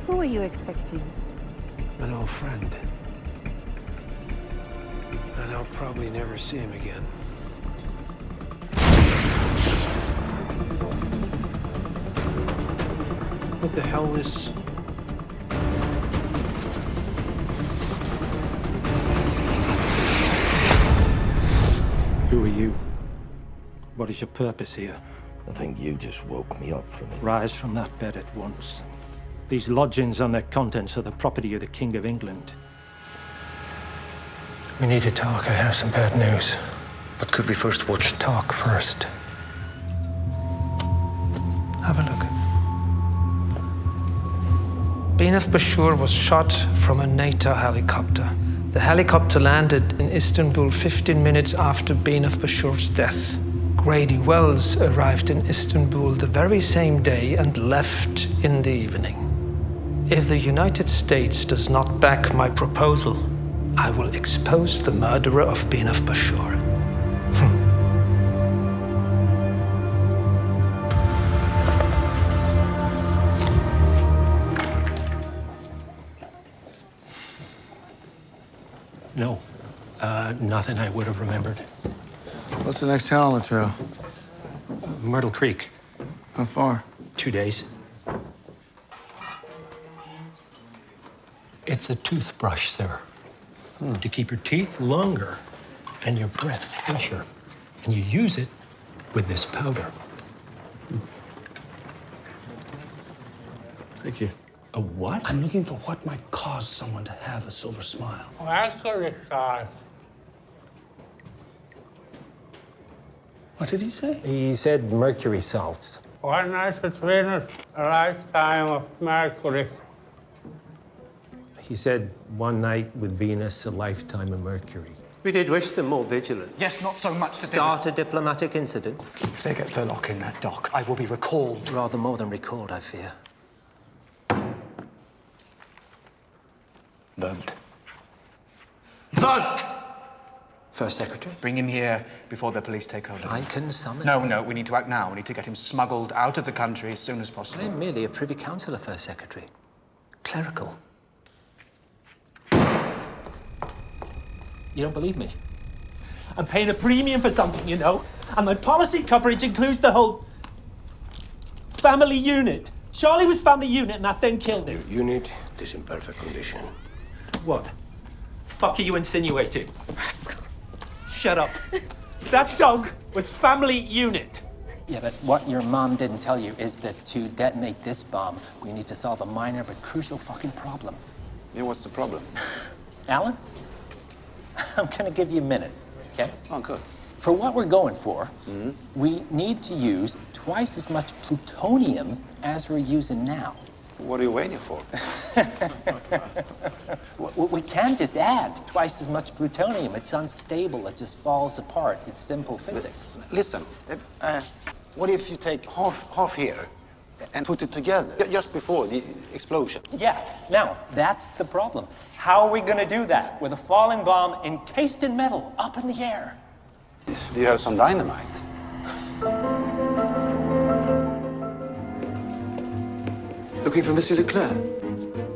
Who were you expecting? An old friend. And I'll probably never see him again. What the hell is... Who are you? What is your purpose here? I think you just woke me up from it. Rise from that bed at once. These lodgings and their contents are the property of the King of England. We need to talk. I have some bad news. But could we first watch? Talk first. Have a look. Benaf Bashir was shot from a NATO helicopter. The helicopter landed in Istanbul 15 minutes after Benaf Bashir's death. Grady Wells arrived in Istanbul the very same day and left in the evening. If the United States does not back my proposal, I will expose the murderer of Benaf Bashir. No. Nothing I would have remembered. What's the next town on the trail? Myrtle Creek. How far? 2 days. It's a toothbrush, sir. To keep your teeth longer and your breath fresher. And you use it with this powder. Thank you. A what? I'm looking for what might cause someone to have a silver smile. What did he say? He said mercury salts. One night between us, a lifetime of mercury. He said one night with Venus, a lifetime of Mercury. We did wish them more vigilant. Yes, not so much to Start a diplomatic incident. If they get Verloc in that dock, I will be recalled. Rather more than recalled, I fear. Won't. Won't! First Secretary? Bring him here before the police take hold of him. I can summon... No, we need to act now. We need to get him smuggled out of the country as soon as possible. I'm merely a Privy Councillor, First Secretary. Clerical. You don't believe me? I'm paying a premium for something, you know, and my policy coverage includes the whole family unit. Charlie was family unit and I then killed him. Your unit is in perfect condition. What? Fuck are you insinuating? Shut up. That dog was family unit. Yeah, but what your mom didn't tell you is that to detonate this bomb, we need to solve a minor but crucial fucking problem. Yeah, what's the problem? Alan? I'm gonna give you a minute, okay? Oh, good. For what we're going for, we need to use twice as much plutonium as we're using now. What are you waiting for? We can't just add twice as much plutonium. It's unstable. It just falls apart. It's simple physics. Listen, what if you take half here and put it together just before the explosion? Yeah, now, that's the problem. How are we going to do that with a falling bomb encased in metal up in the air? Do you have some dynamite? Looking for Monsieur Leclerc?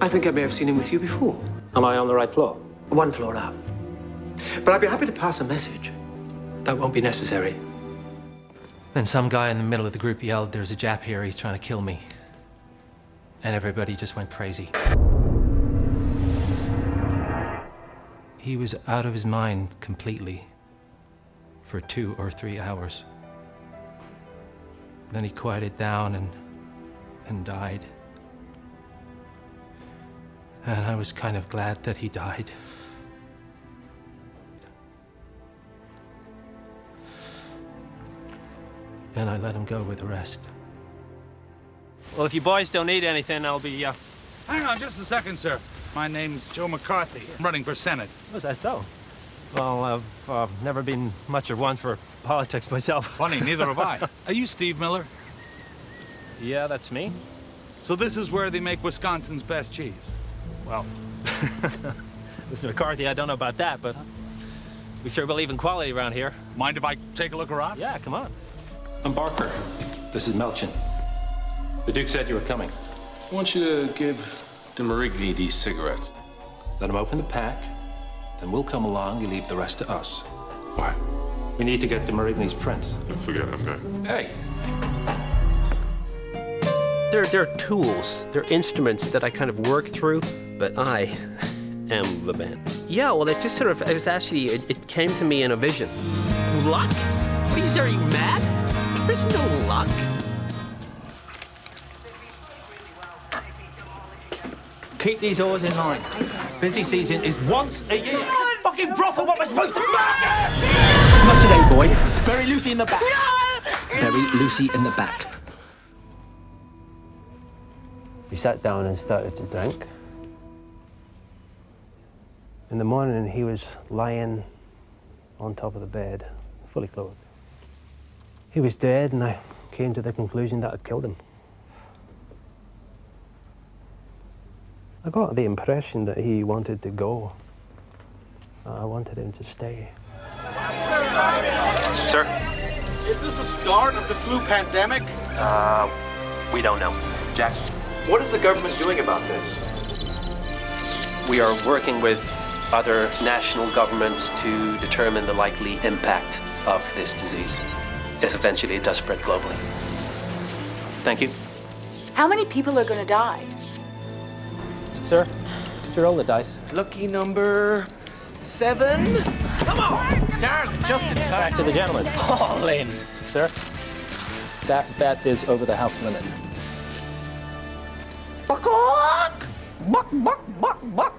I think I may have seen him with you before. Am I on the right floor? One floor up. But I'd be happy to pass a message. That won't be necessary. Then some guy in the middle of the group yelled, "There's a Jap here, he's trying to kill me." And everybody just went crazy. He was out of his mind completely for 2 or 3 hours. Then he quieted down and died. And I was kind of glad that he died. And I let him go with the rest. Well, if you boys don't need anything, I'll be, Hang on just a second, sir. My name's Joe McCarthy. I'm running for Senate. Was that so? Well, I've never been much of one for politics myself. Funny, neither have I. Are you Steve Miller? Yeah, that's me. So this is where they make Wisconsin's best cheese? Well, Mr. McCarthy, I don't know about that, but we sure believe in quality around here. Mind if I take a look around? Yeah, come on. I'm Barker. This is Melchin. The Duke said you were coming. I want you to give de Marigny these cigarettes? Let him open the pack, then we'll come along, you leave the rest to us. Why? We need to get de Marigny's prints. Forget it, okay. Hey! They're tools, they're instruments that I kind of work through, but I am the man. Yeah, well, it just sort of, it came to me in a vision. Luck? Are you mad? There's no luck. Keep these oars in line. Busy season is once a year. It's a fucking brothel, what we're supposed to do! Not today, boy. Very Lucy in the back. Very Lucy in the back. We sat down and started to drink. In the morning, he was lying on top of the bed, fully clothed. He was dead, and I came to the conclusion that I'd killed him. I got the impression that he wanted to go. I wanted him to stay. Sir? Is this the start of the flu pandemic? We don't know. Jack, what is the government doing about this? We are working with other national governments to determine the likely impact of this disease, if eventually it does spread globally. Thank you. How many people are going to die? Sir, could you roll the dice? Lucky number 7. Come on! Darn, just in time. Back to the gentleman. All in. Sir, that bet is over the house limit. Buck, buck, buck, buck, buck, buck, buck.